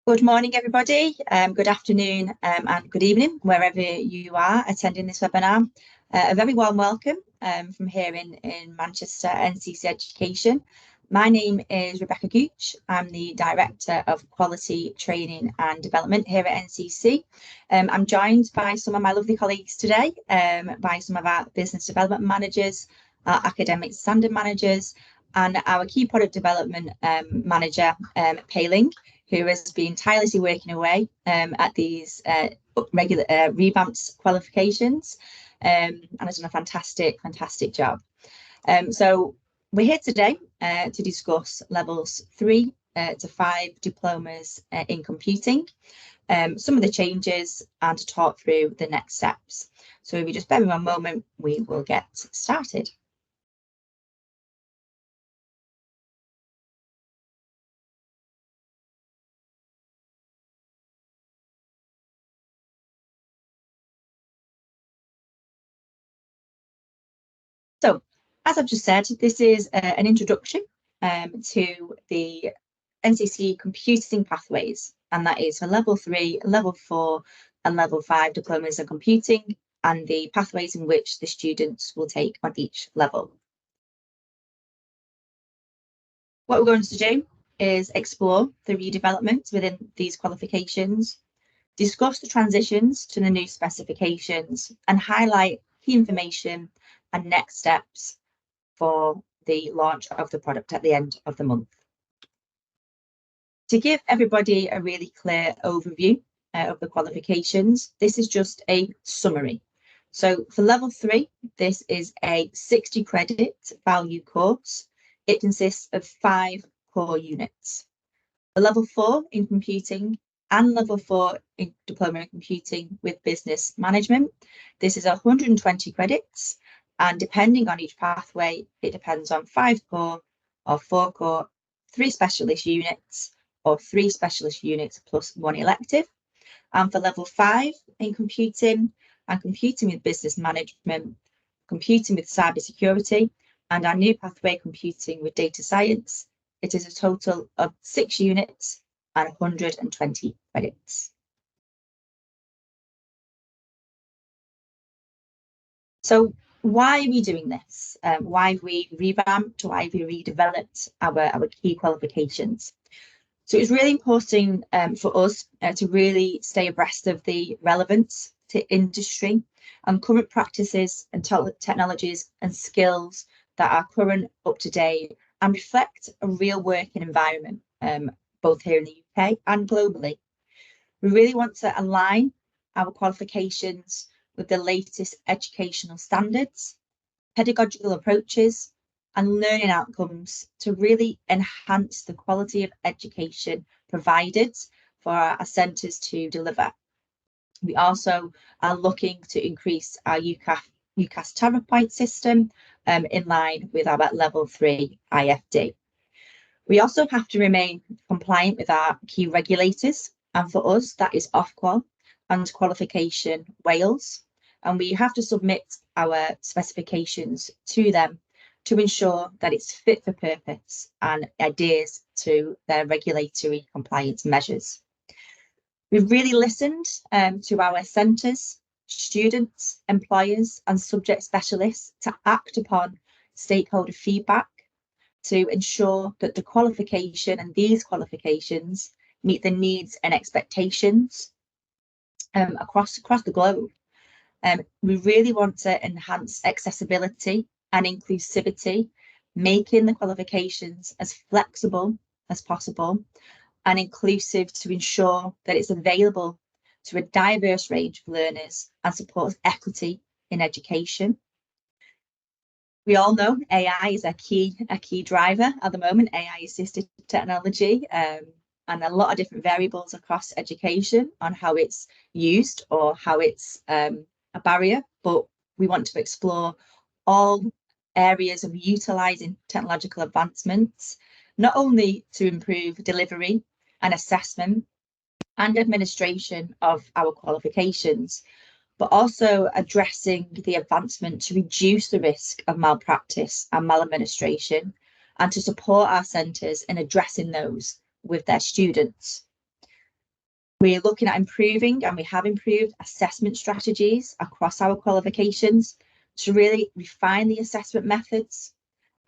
Good morning, everybody. Good afternoon and good evening, wherever you are attending this webinar. A very warm welcome from here in Manchester, NCC Education. My name is Rebecca Gooch. I'm the Director of Quality Training and Development here at NCC. I'm joined by some of my lovely colleagues today, by some of our business development managers, our academic standard managers, and our key product development manager, Pei-Ling, who has been tirelessly working away at these regular revamped qualifications and has done a fantastic job. So we're here today to discuss levels 3 to 5 diplomas in computing, some of the changes, and to talk through the next steps. So if you just bear with me one moment, we will get started. So, as I've just said, this is an introduction to the NCC computing pathways, and that is for level 3, level 4, and level 5 diplomas in computing, and the pathways in which the students will take on each level. What we're going to do is explore the redevelopment within these qualifications, discuss the transitions to the new specifications, and highlight key information and next steps for the launch of the product at the end of the month. To give everybody a really clear overview of the qualifications, this is just a summary. So for level 3, this is a 60 credit value course. It consists of 5 core units. The level 4 in computing and level 4 in diploma in computing with business management, this is 120 credits. And depending on each pathway, it depends on 5 core or 4 core, 3 specialist units, or 3 specialist units plus 1 elective. And for level 5 in computing and computing with business management, computing with cybersecurity, and our new pathway computing with data science, it is a total of 6 units and 120 credits. So why are we doing this? Why have we revamped? Why have we redeveloped our key qualifications? So it's really important for us to really stay abreast of the relevance to industry and current practices and technologies and skills that are current, up to date, and reflect a real working environment, both here in the UK and globally. We really want to align our qualifications with the latest educational standards, pedagogical approaches, and learning outcomes to really enhance the quality of education provided for our centres to deliver. We also are looking to increase our UCAS tariff point system in line with our level 3 IFD. We also have to remain compliant with our key regulators, and for us that is Ofqual and Qualification Wales, and we have to submit our specifications to them to ensure that it's fit for purpose and adheres to their regulatory compliance measures. We've really listened to our centres, students, employers, and subject specialists to act upon stakeholder feedback to ensure that the qualification and these qualifications meet the needs and expectations across the globe. We really want to enhance accessibility and inclusivity, making the qualifications as flexible as possible and inclusive to ensure that it's available to a diverse range of learners and supports equity in education. We all know AI is a key driver at the moment, AI-assisted technology, and a lot of different variables across education on how it's used or how it's a barrier, but we want to explore all areas of utilising technological advancements, not only to improve delivery and assessment and administration of our qualifications, but also addressing the advancement to reduce the risk of malpractice and maladministration, and to support our centres in addressing those with their students. We're looking at improving, and we have improved, assessment strategies across our qualifications to really refine the assessment methods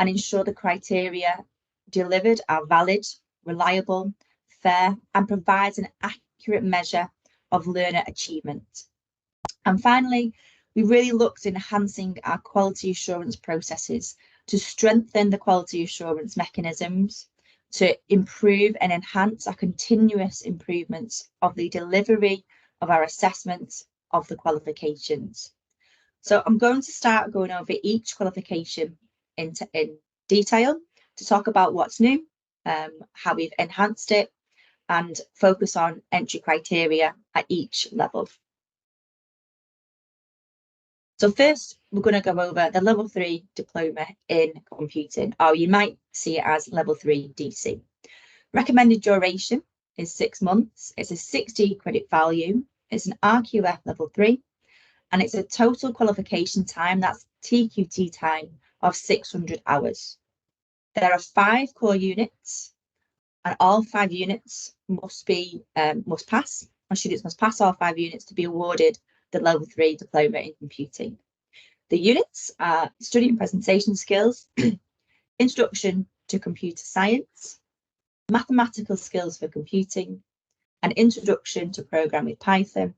and ensure the criteria delivered are valid, reliable, fair, and provides an accurate measure of learner achievement. And finally, we really looked at enhancing our quality assurance processes to strengthen the quality assurance mechanisms, to improve and enhance our continuous improvements of the delivery of our assessments of the qualifications. So I'm going to start going over each qualification in detail to talk about what's new, how we've enhanced it, and focus on entry criteria at each level. So first, we're going to go over the level 3 diploma in computing, or you might see it as level 3 DC. Recommended duration is 6 months. It's a 60 credit value. It's an RQF level 3, and it's a total qualification time, that's TQT time, of 600 hours. There are 5 core units, and all 5 units must pass. Our students must pass all 5 units to be awarded the level 3 diploma in computing. The units are study and presentation skills, introduction to computer science, mathematical skills for computing, an introduction to program with Python,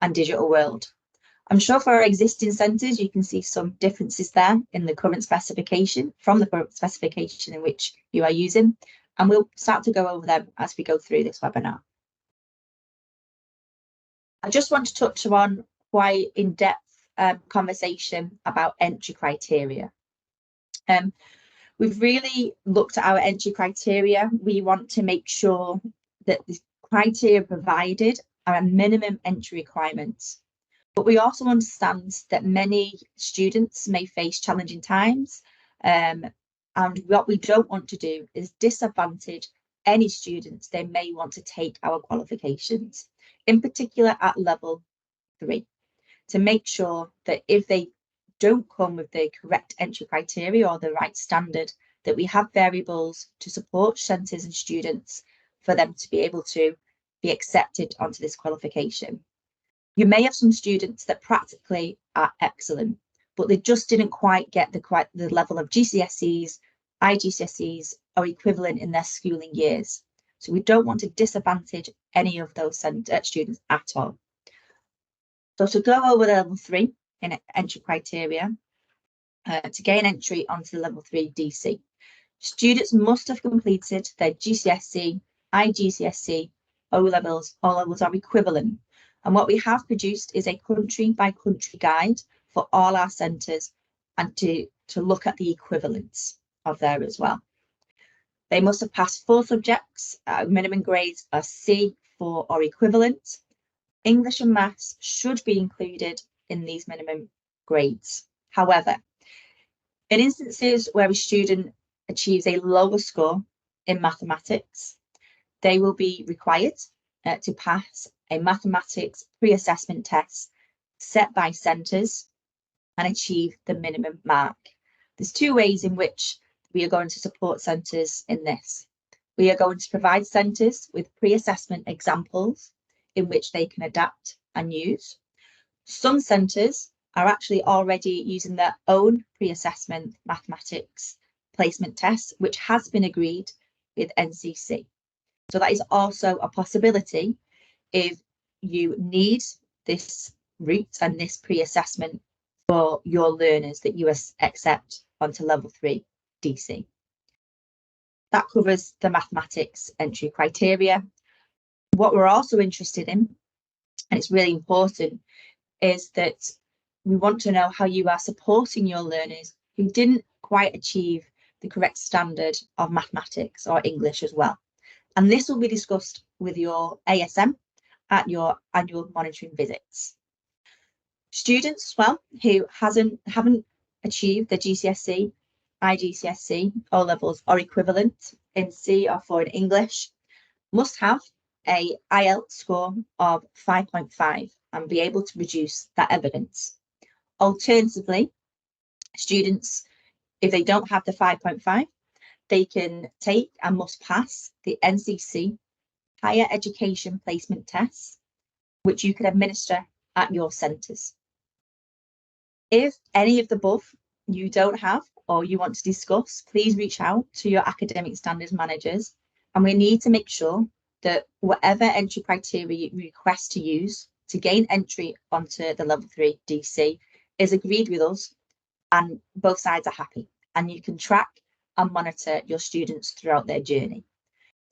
and digital world. I'm sure for our existing centres, you can see some differences there in the current specification, from the current specification in which you are using, and we'll start to go over them as we go through this webinar. I just want to touch on quite in-depth conversation about entry criteria. We've really looked at our entry criteria. We want to make sure that the criteria provided are a minimum entry requirements. But we also understand that many students may face challenging times, and what we don't want to do is disadvantage any students they may want to take our qualifications, in particular at level 3, to make sure that if they don't come with the correct entry criteria or the right standard, that we have variables to support centres and students for them to be able to be accepted onto this qualification. You may have some students that practically are excellent, but they just didn't quite get the level of GCSEs, IGCSEs, or equivalent in their schooling years. So we don't want to disadvantage any of those students at all. So to go over the level 3 in entry criteria, to gain entry onto the level 3 DC, students must have completed their GCSE, IGCSE, O-levels, O-levels are equivalent. And what we have produced is a country by country guide for all our centres, and to look at the equivalents of there as well. They must have passed 4 subjects, minimum grades are C, 4 or equivalent. English and maths should be included in these minimum grades. However, in instances where a student achieves a lower score in mathematics, they will be required to pass a mathematics pre-assessment test set by centres and achieve the minimum mark. There's 2 ways in which we are going to support centres in this. We are going to provide centres with pre-assessment examples in which they can adapt and use. Some centres are actually already using their own pre-assessment mathematics placement test, which has been agreed with NCC. So that is also a possibility if you need this route and this pre-assessment for your learners that you accept onto level 3 DC. That covers the mathematics entry criteria. What we're also interested in, and it's really important, is that we want to know how you are supporting your learners who didn't quite achieve the correct standard of mathematics or English as well. And this will be discussed with your ASM at your annual monitoring visits. Students as well who haven't achieved the GCSE, IGCSE, O-levels or equivalent in C or 4 in English must have a IELTS score of 5.5 and be able to produce that evidence. Alternatively, students, if they don't have the 5.5, they can take and must pass the NCC higher education placement tests, which you can administer at your centres. If any of the above you don't have or you want to discuss, please reach out to your academic standards managers, and we need to make sure that whatever entry criteria you request to use to gain entry onto the level 3 DC is agreed with us and both sides are happy, and you can track and monitor your students throughout their journey.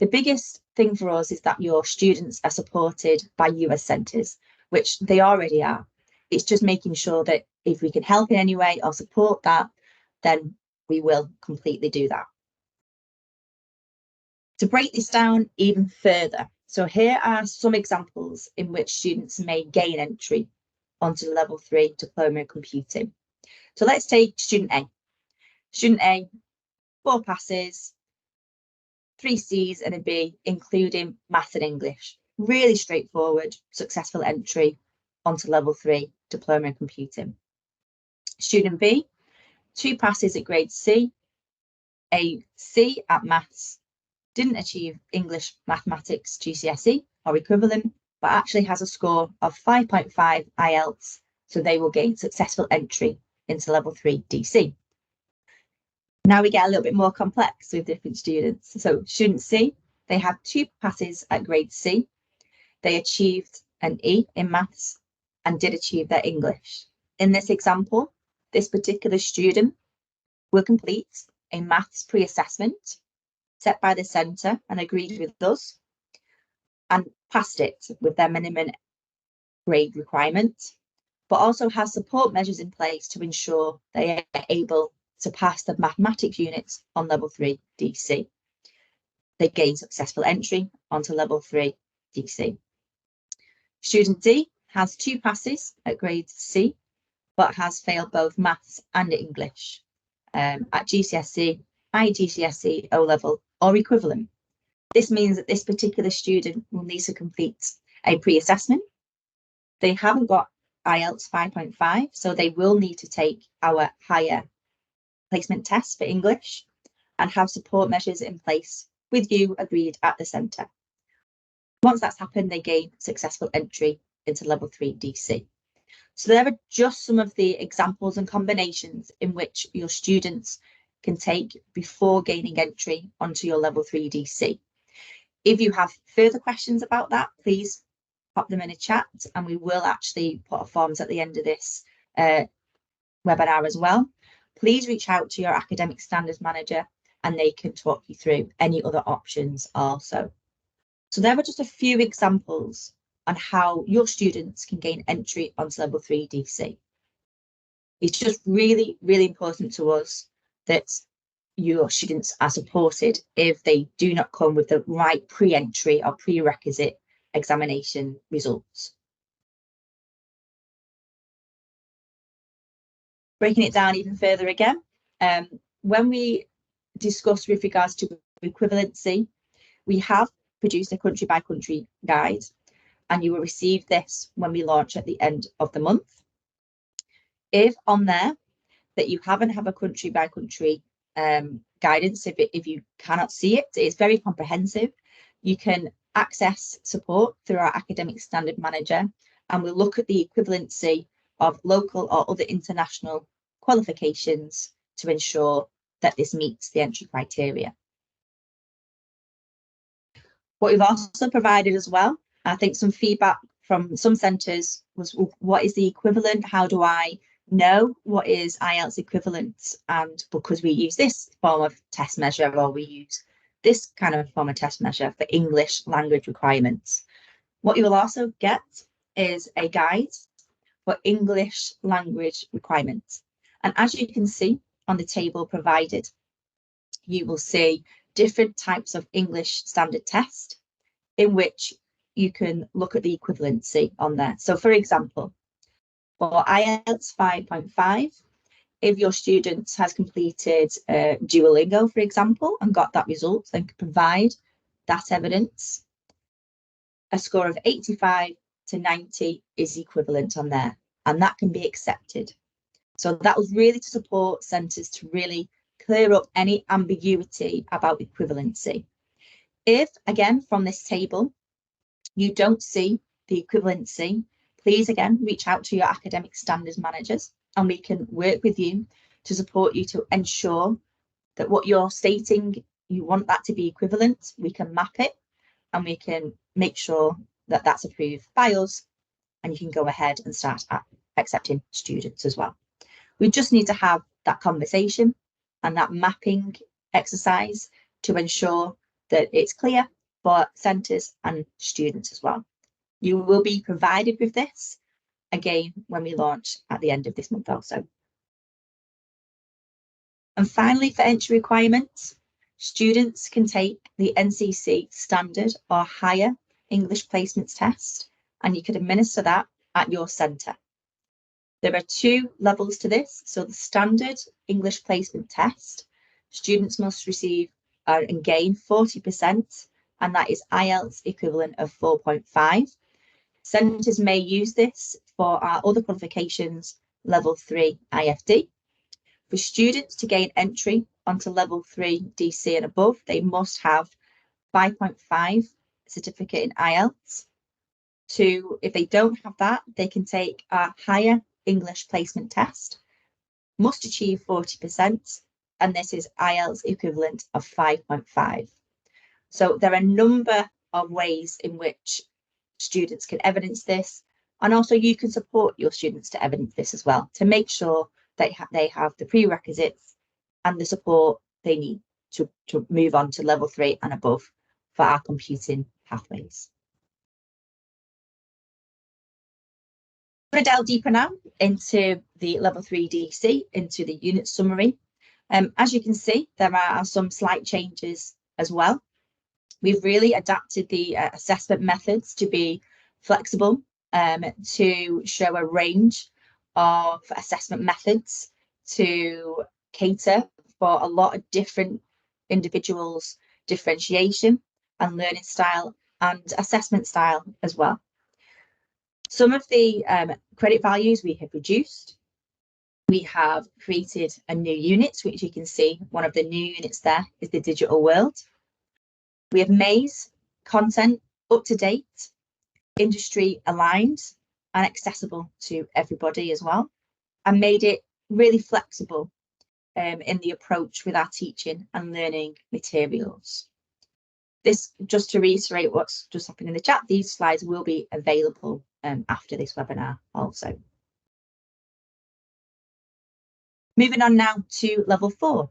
The biggest thing for us is that your students are supported by US centres, which they already are. It's just making sure that if we can help in any way or support that, then we will completely do that. To break this down even further, so here are some examples in which students may gain entry onto the level 3 diploma in computing. So let's take student A. Student A, 4 passes, 3 C's and a B, including maths and English. Really straightforward, successful entry onto level 3 diploma in computing. Student B, 2 passes at grade C, a C at maths, didn't achieve English mathematics GCSE or equivalent, but actually has a score of 5.5 IELTS, so they will gain successful entry into level 3 DC. Now we get a little bit more complex with different students. So student C, they had 2 passes at grade C. They achieved an E in maths and did achieve their English. In this example, this particular student will complete a maths pre-assessment set by the centre and agreed with us, and passed it with their minimum grade requirement, but also has support measures in place to ensure they are able to pass the mathematics units on level 3 DC. They gain successful entry onto level 3 DC. Student D has 2 passes at grade C, but has failed both maths and English at GCSE, IGCSE, O-level or equivalent. This means that this particular student will need to complete a pre-assessment. They haven't got IELTS 5.5, so they will need to take our higher placement test for English and have support measures in place with you agreed at the centre. Once that's happened, they gain successful entry into level 3 DC. So there are just some of the examples and combinations in which your students can take before gaining entry onto your level 3 DC. If you have further questions about that, please pop them in a chat, and we will actually put a forms at the end of this webinar as well. Please reach out to your academic standards manager and they can talk you through any other options also. So there are just a few examples on how your students can gain entry onto level 3 DC. It's just really, really important to us that your students are supported if they do not come with the right pre-entry or prerequisite examination results. Breaking it down even further again, when we discuss with regards to equivalency, we have produced a country by country guide, and you will receive this when we launch at the end of the month. If on there that you haven't have a country by country guidance, if you cannot see it, it's very comprehensive. You can access support through our academic standard manager, and we'll look at the equivalency of local or other international qualifications to ensure that this meets the entry criteria. What we've also provided as well, I think some feedback from some centres was, what is the equivalent? How do I know what is IELTS equivalent? And because we use this form of test measure, or we use this kind of form of test measure for English language requirements. What you will also get is a guide for English language requirements. And as you can see on the table provided, you will see different types of English standard test in which you can look at the equivalency on there. So for example, for IELTS 5.5, if your student has completed Duolingo, for example, and got that result, then can provide that evidence. A score of 85 to 90 is equivalent on there, and that can be accepted. So that was really to support centres to really clear up any ambiguity about equivalency. If, again, from this table, you don't see the equivalency, please, again, reach out to your academic standards managers and we can work with you to support you to ensure that what you're stating, you want that to be equivalent. We can map it and we can make sure that that's approved by us and you can go ahead and start accepting students as well. We just need to have that conversation and that mapping exercise to ensure that it's clear for centres and students as well. You will be provided with this again when we launch at the end of this month also. And finally, for entry requirements, students can take the NCC standard or higher English placements test, and you can administer that at your centre. There are 2 levels to this. So the standard English placement test, students must receive and gain 40%, and that is IELTS equivalent of 4.5. Centres may use this for our other qualifications, level 3 IFD. For students to gain entry onto level 3 DC and above, they must have 5.5 certificate in IELTS. If they don't have that, they can take a higher English placement test, must achieve 40%, and this is IELTS equivalent of 5.5. So there are a number of ways in which students can evidence this, and also you can support your students to evidence this as well, to make sure that they have the prerequisites and the support they need to move on to level 3 and above for our computing pathways. I'm going to delve deeper now into the level 3 DC, into the unit summary. As you can see, there are some slight changes as well. We've really adapted the assessment methods to be flexible, to show a range of assessment methods to cater for a lot of different individuals' differentiation and learning style and assessment style as well. Some of the credit values we have reduced. We have created a new unit, which you can see one of the new units there is the digital world. We have made content up to date, industry aligned and accessible to everybody as well, and made it really flexible in the approach with our teaching and learning materials. This, just to reiterate what's just happened in the chat, these slides will be available after this webinar also. Moving on now to level 4.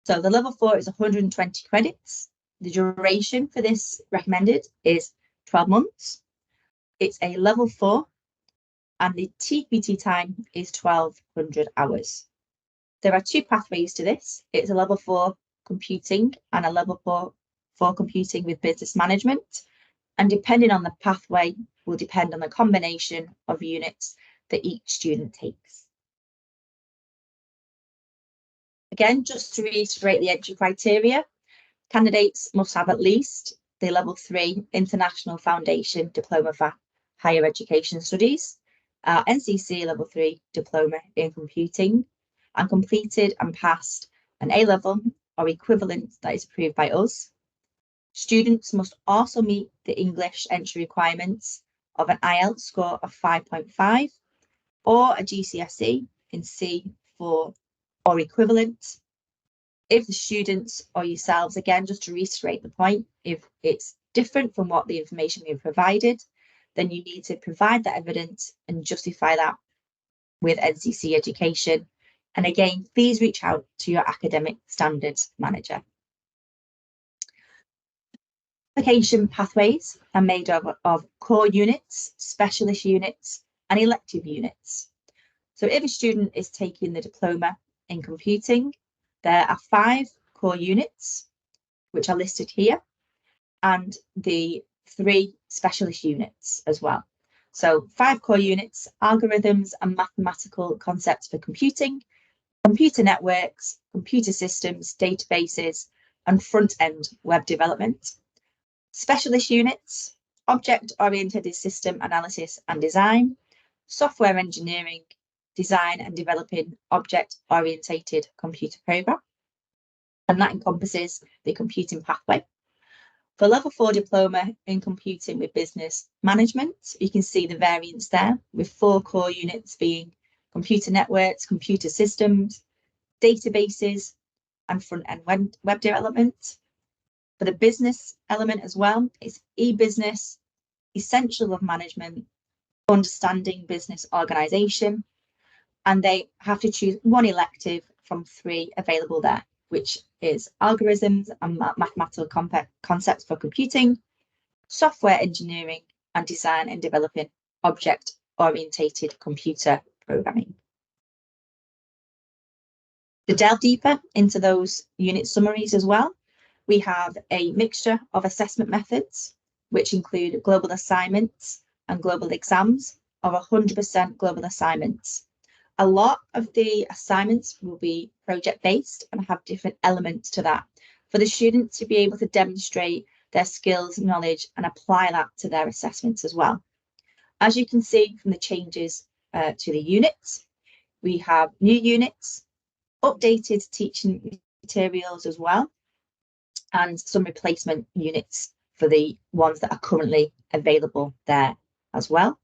So the level 4 is 120 credits. The duration for this recommended is 12 months. It's a level 4 and the TPT time is 1200 hours. There are 2 pathways to this. It's a level 4 computing and a level 4 computing with business management. And depending on the pathway will depend on the combination of units that each student takes. Again, just to reiterate the entry criteria, candidates must have at least the level 3 International Foundation Diploma for Higher Education Studies, NCC level 3 Diploma in Computing, and completed and passed an A-level or equivalent that is approved by us. Students must also meet the English entry requirements of an IELTS score of 5.5 or a GCSE in C4 or equivalent. If the students or yourselves, again, just to reiterate the point, if it's different from what the information we've provided, then you need to provide that evidence and justify that with NCC Education. And again, please reach out to your academic standards manager. Application pathways are made of core units, specialist units, and elective units. So if a student is taking the diploma in computing, there are 5 core units, which are listed here, and the 3 specialist units as well. So 5 core units, algorithms and mathematical concepts for computing, computer networks, computer systems, databases, and front-end web development. Specialist units, object-oriented system analysis and design, software engineering, design and developing object-oriented computer program. And that encompasses the computing pathway. For level 4 diploma in computing with business management, you can see the variants there, with 4 core units being computer networks, computer systems, databases, and front-end web development. For the business element as well, it's e-business, essentials of management, understanding business organisation, and they have to choose one elective from 3 available there, which is algorithms and mathematical concepts for computing, software engineering, and design and developing object-orientated computer programming. To delve deeper into those unit summaries as well, we have a mixture of assessment methods, which include global assignments and global exams, of 100% global assignments. A lot of the assignments will be project-based and have different elements to that for the student to be able to demonstrate their skills, knowledge, and apply that to their assessments as well. As you can see from the changes to the units, we have new units, updated teaching materials as well, and some replacement units for the ones that are currently available there as well.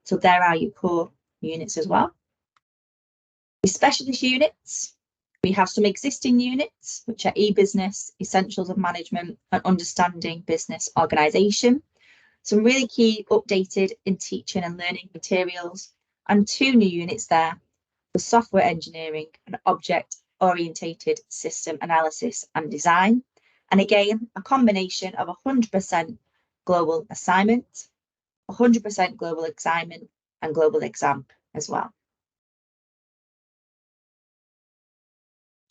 So there are your core units as well. The specialist units, we have some existing units, which are e-business, essentials of management, and understanding business organisation. Some really key updated in teaching and learning materials, and 2 new units there for software engineering and object-orientated system analysis and design. And again, a combination of 100% global assignment, 100% global assignment, and global exam as well.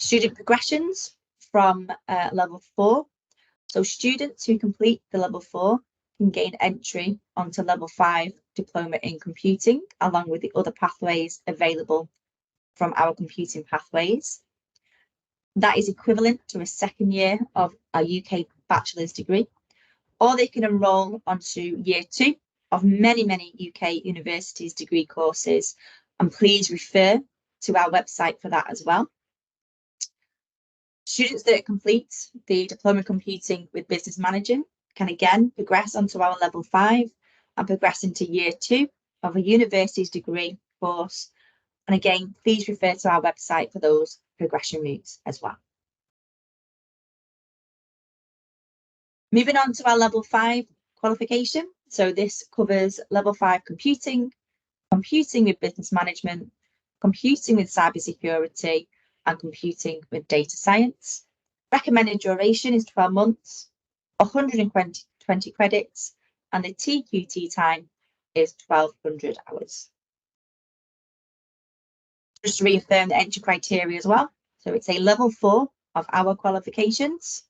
Student progressions from level 4. So students who complete the level 4 can gain entry onto level 5 diploma in computing, along with the other pathways available from our computing pathways. That is equivalent to a 2nd year of a UK bachelor's degree, or they can enrol onto year 2 of many UK universities degree courses, and please refer to our website for that as well. Students that complete the Diploma in Computing with Business Management can again progress onto our level 5 and progress into year 2 of a university's degree course. And again, please refer to our website for those progression routes as well. Moving on to our level 5 qualification. So this covers level 5 computing, computing with business management, computing with cybersecurity, and computing with data science. Recommended duration is 12 months, 120 credits, and the TQT time is 1200 hours. Just to reaffirm the entry criteria as well. So it's a level 4 of our qualifications,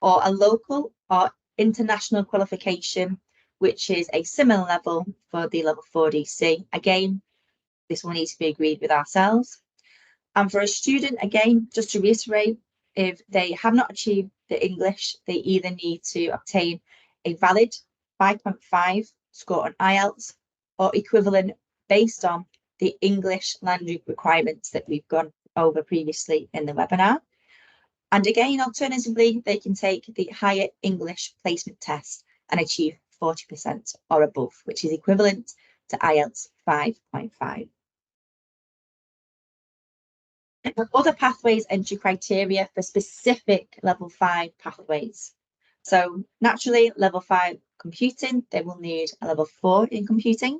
or a local or international qualification, which is a similar level for the level 4 DC. Again, this will need to be agreed with ourselves. And for a student, again, just to reiterate, if they have not achieved the English, they either need to obtain a valid 5.5 score on IELTS or equivalent based on the English language requirements that we've gone over previously in the webinar. And again, alternatively, they can take the higher English placement test and achieve 40% or above, which is equivalent to IELTS 5.5. Other pathways entry criteria for specific level 5 pathways. So naturally, level 5 computing, they will need a level 4 in computing.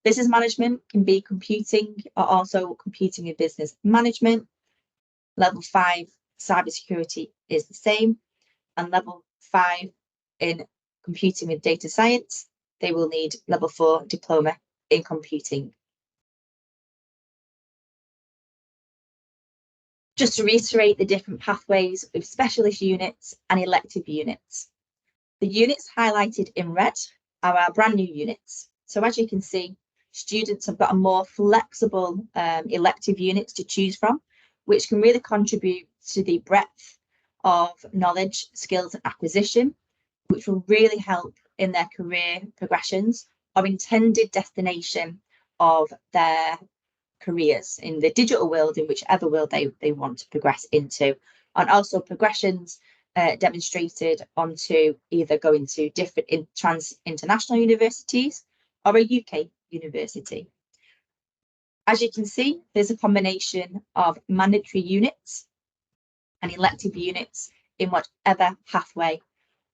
Business management can be computing or also computing in business management. Level 5 cybersecurity is the same, and level 5 in computing with data science, they will need level 4 diploma in computing. Just to reiterate the different pathways with specialist units and elective units. The units highlighted in red are our brand new units. So as you can see, students have got a more flexible elective units to choose from, which can really contribute to the breadth of knowledge, skills and acquisition, which will really help in their career progressions or intended destination of their careers in the digital world, in whichever world they want to progress into, and also progressions demonstrated onto either going to different international universities or a UK university. As you can see, there's a combination of mandatory units and elective units in whatever pathway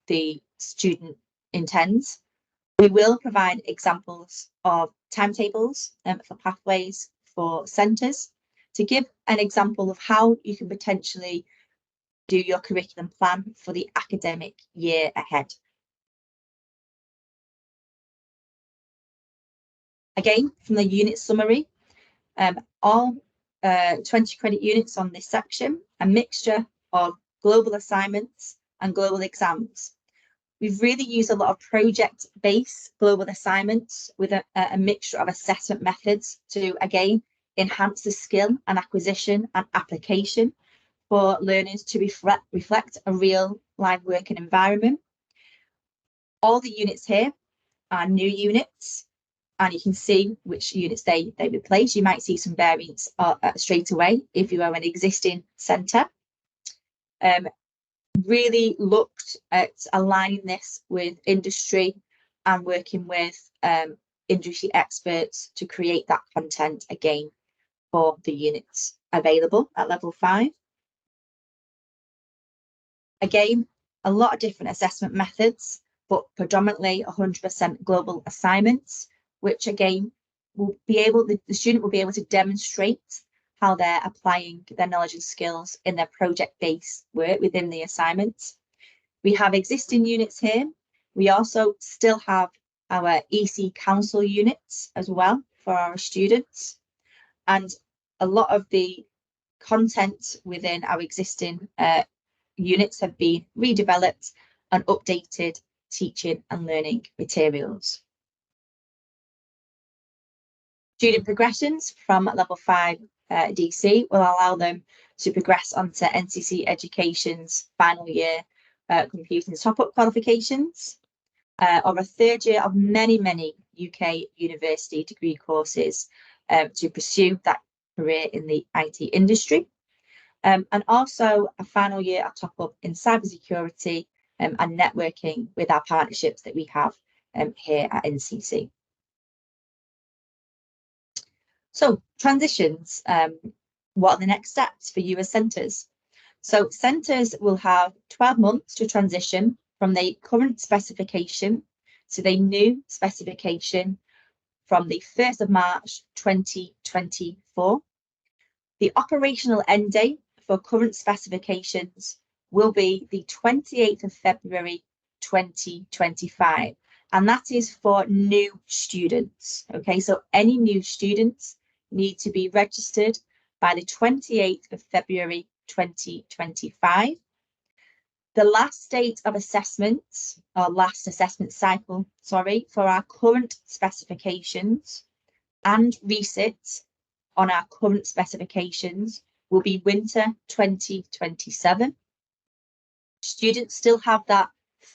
the student intends. We will provide examples of timetables for pathways for centres to give an example of how you can potentially do your curriculum plan for the academic year ahead. Again, from the unit summary, all 20 credit units on this section, a mixture of global assignments and global exams. We've really used a lot of project-based global assignments with a mixture of assessment methods to, again, enhance the skill and acquisition and application for learners to reflect a real live working environment. All the units here are new units, and you can see which units they replace. You might see some variants straight away if you are an existing centre. Really looked at aligning this with industry and working with industry experts to create that content again for the units available at level 5. Again, a lot of different assessment methods, but predominantly 100% global assignments, which again the student will be able to demonstrate how they're applying their knowledge and skills in their project-based work within the assignments. We have existing units here. We also still have our EC Council units as well for our students. And a lot of the content within our existing units have been redeveloped and updated teaching and learning materials. Student progressions from level 5 DC will allow them to progress onto NCC Education's final year computing top-up qualifications, or a third year of many UK university degree courses to pursue that career in the IT industry, and also a final year of top-up in cybersecurity and networking with our partnerships that we have here at NCC. So transitions, what are the next steps for you as centres? So centres will have 12 months to transition from the current specification to the new specification from the 1st of March 2024. The operational end date for current specifications will be the 28th of February 2025, and that is for new students. Okay, so any new students need to be registered by the 28th of February 2025. The last date of assessments, or last assessment cycle, sorry, for our current specifications and resits on our current specifications will be winter 2027. Students still have that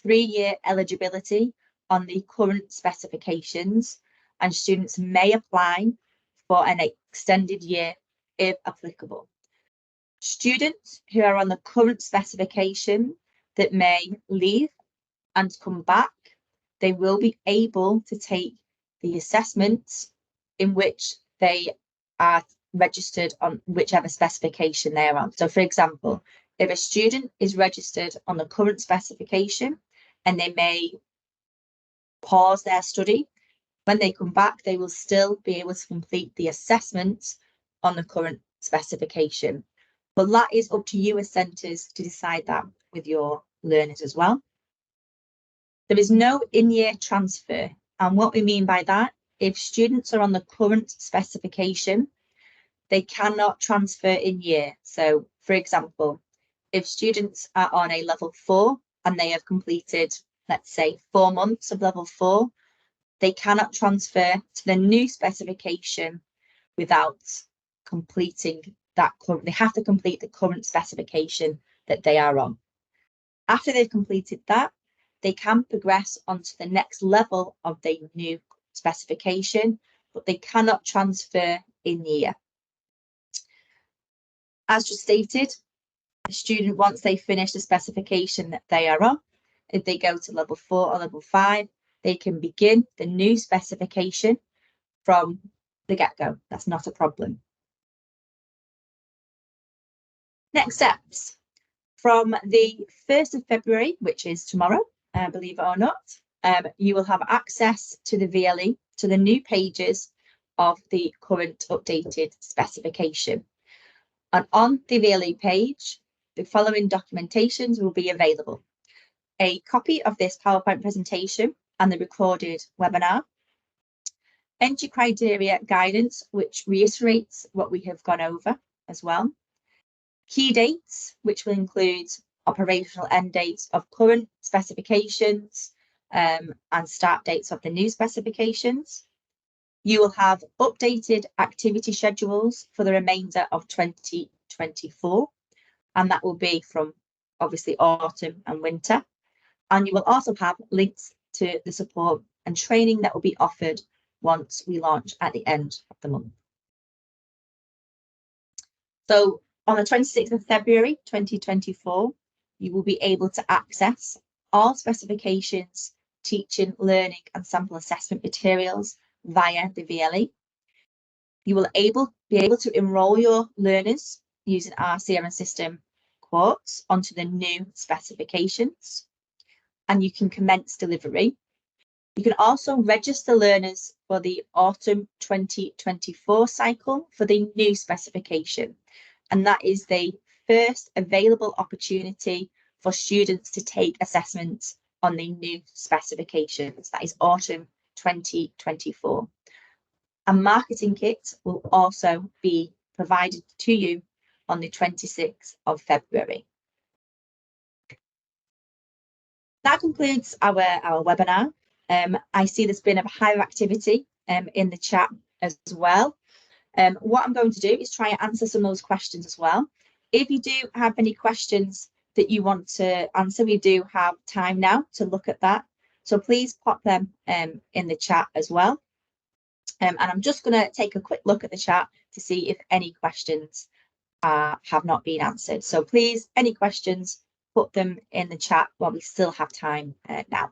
3-year eligibility on the current specifications, and students may apply for an extended year if applicable. Students who are on the current specification that may leave and come back, they will be able to take the assessments in which they are registered on whichever specification they are on. So for example, if a student is registered on the current specification and they may pause their study, when they come back, they will still be able to complete the assessments on the current specification. But that is up to you as centres to decide that with your learners as well. There is no in-year transfer. And what we mean by that, if students are on the current specification, they cannot transfer in year. So for example, if students are on a level 4 and they have completed, let's say, 4 months of level 4, they cannot transfer to the new specification without completing that. They have to complete the current specification that they are on. After they've completed that, they can progress onto the next level of the new specification, but they cannot transfer in year. As just stated, A student, once they finish the specification that they are on, if they go to level 4 or level 5, they can begin the new specification from the get-go. That's not a problem. Next steps. From the 1st of February, which is tomorrow, believe it or not, you will have access to the VLE, to the new pages of the current updated specification. And on the VLE page, the following documentations will be available. A copy of this PowerPoint presentation and the recorded webinar, entry criteria guidance, which reiterates what we have gone over as well, key dates, which will include operational end dates of current specifications and start dates of the new specifications. You will have updated activity schedules for the remainder of 2024, and that will be from obviously autumn and winter. And you will also have links to the support and training that will be offered once we launch at the end of the month. So on the 26th of February 2024, you will be able to access all specifications, teaching, learning and sample assessment materials via the VLE. You will be able to enrol your learners using our CRM system Quartz onto the new specifications, and you can commence delivery. You can also register learners for the autumn 2024 cycle for the new specification, and that is the first available opportunity for students to take assessments on the new specifications. That is autumn 2024. A marketing kit will also be provided to you on the 26th of February. That concludes our webinar. I see there's been a higher activity in the chat as well. What I'm going to do is try and answer some of those questions as well. If you do have any questions that you want to answer, we do have time now to look at that. So please pop them in the chat as well. And I'm just going to take a quick look at the chat to see if any questions have not been answered. So please, any questions, put them in the chat while we still have time now.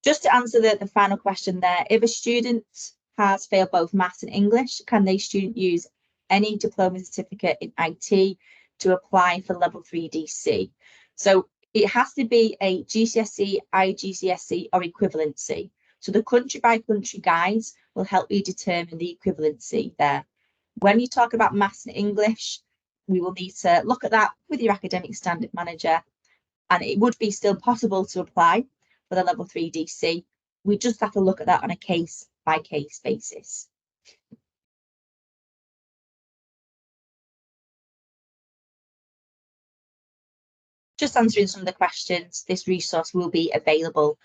Just to answer the final question there, if a student has failed both maths and English, can the student use any diploma certificate in IT to apply for level 3 DC? So it has to be a GCSE, IGCSE or equivalency. So the country by country guides will help you determine the equivalency there. When you talk about maths and English, we will need to look at that with your academic standard manager, and it would be still possible to apply for the level 3 DC. We just have to look at that on a case by case basis. Just answering some of the questions, this resource will be available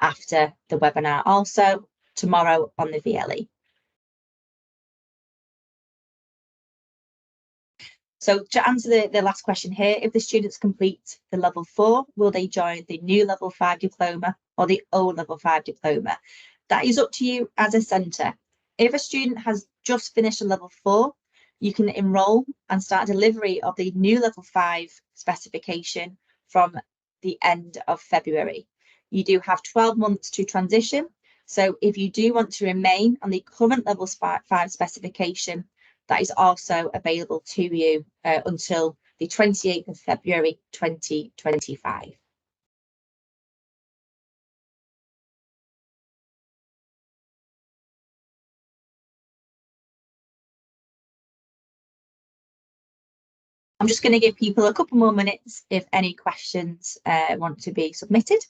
after the webinar, also tomorrow on the VLE. So to answer the last question here, if the students complete the level 4, will they join the new level 5 diploma or the old level 5 diploma? That is up to you as a centre. If a student has just finished a level 4, you can enrol and start delivery of the new level 5 specification from the end of February. You do have 12 months to transition. So if you do want to remain on the current level 5 specification, that is also available to you until the 28th of February 2025. I'm just going to give people a couple more minutes if any questions want to be submitted.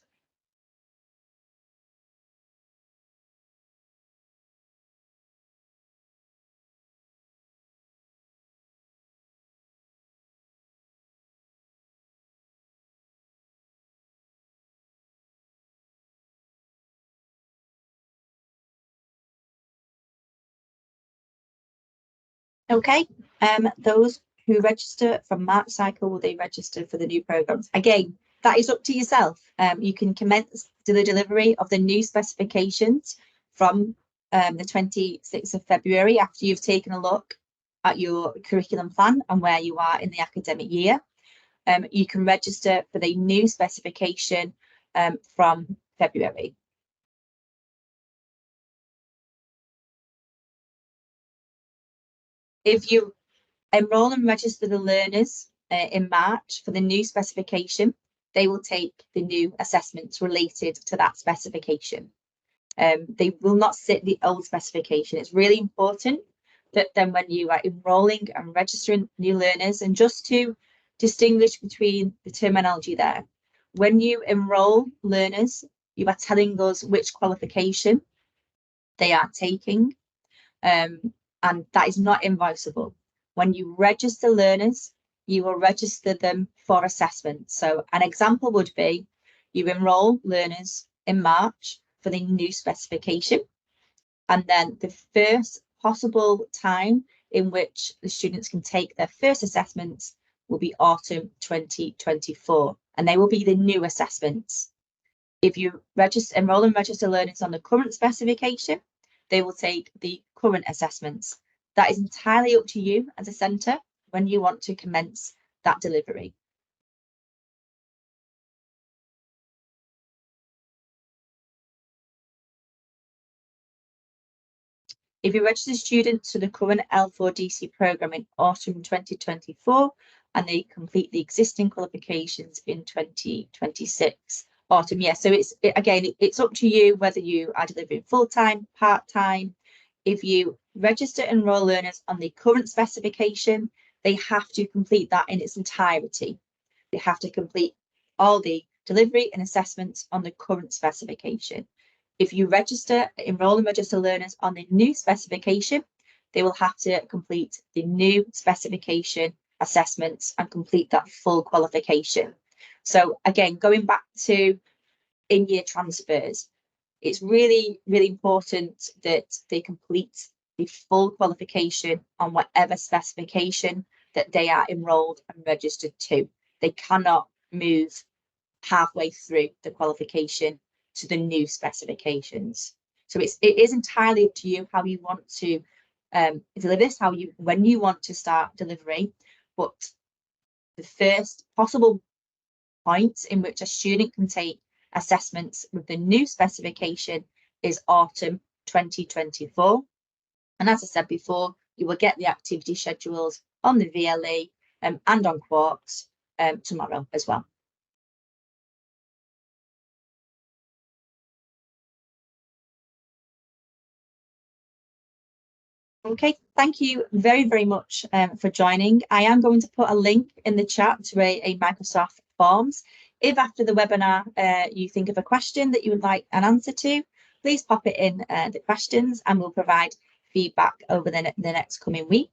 Okay, those who register from March cycle, will they register for the new programmes? Again, that is up to yourself. You can commence the delivery of the new specifications from the 26th of February after you've taken a look at your curriculum plan and where you are in the academic year. You can register for the new specification from February. If you enroll and register the learners in March for the new specification, they will take the new assessments related to that specification. They will not sit the old specification. It's really important that then when you are enrolling and registering new learners, and just to distinguish between the terminology there, when you enroll learners, you are telling us which qualification they are taking, and that is not invoiceable. When you register learners, you will register them for assessment. So an example would be you enroll learners in March for the new specification, and then the first possible time in which the students can take their first assessments will be autumn 2024, and they will be the new assessments. If you enroll and register learners on the current specification, they will take the current assessments. That is entirely up to you as a centre when you want to commence that delivery. If you register students to the current L4DC programme in autumn 2024 and they complete the existing qualifications in 2026 autumn, yeah, so it's up to you whether you are delivering full-time, part-time. If you register and enrol learners on the current specification, they have to complete that in its entirety. They have to complete all the delivery and assessments on the current specification. If you enroll and register learners on the new specification, they will have to complete the new specification assessments and complete that full qualification. So again, going back to in-year transfers, it's really, really important that they complete the full qualification on whatever specification that they are enrolled and registered to. They cannot move halfway through the qualification to the new specifications. So it is entirely up to you how you want to deliver this, when you want to start delivery. But the first possible point in which a student can take assessments with the new specification is autumn 2024. And as I said before, you will get the activity schedules on the VLE and on Quarks tomorrow as well. Okay, thank you very, very much for joining. I am going to put a link in the chat to a Microsoft Forms. If after the webinar you think of a question that you would like an answer to, please pop it in the questions and we'll provide feedback over the next coming week.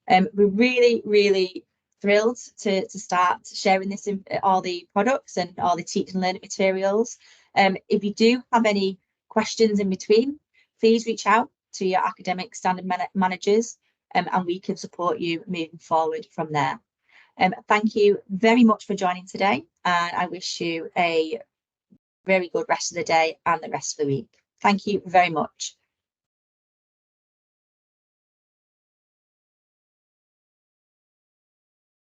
We're really, really thrilled to start sharing this in all the products and all the teaching and learning materials. If you do have any questions in between, please reach out to your academic standard managers and we can support you moving forward from there. Thank you very much for joining today, and I wish you a very good rest of the day and the rest of the week. Thank you very much.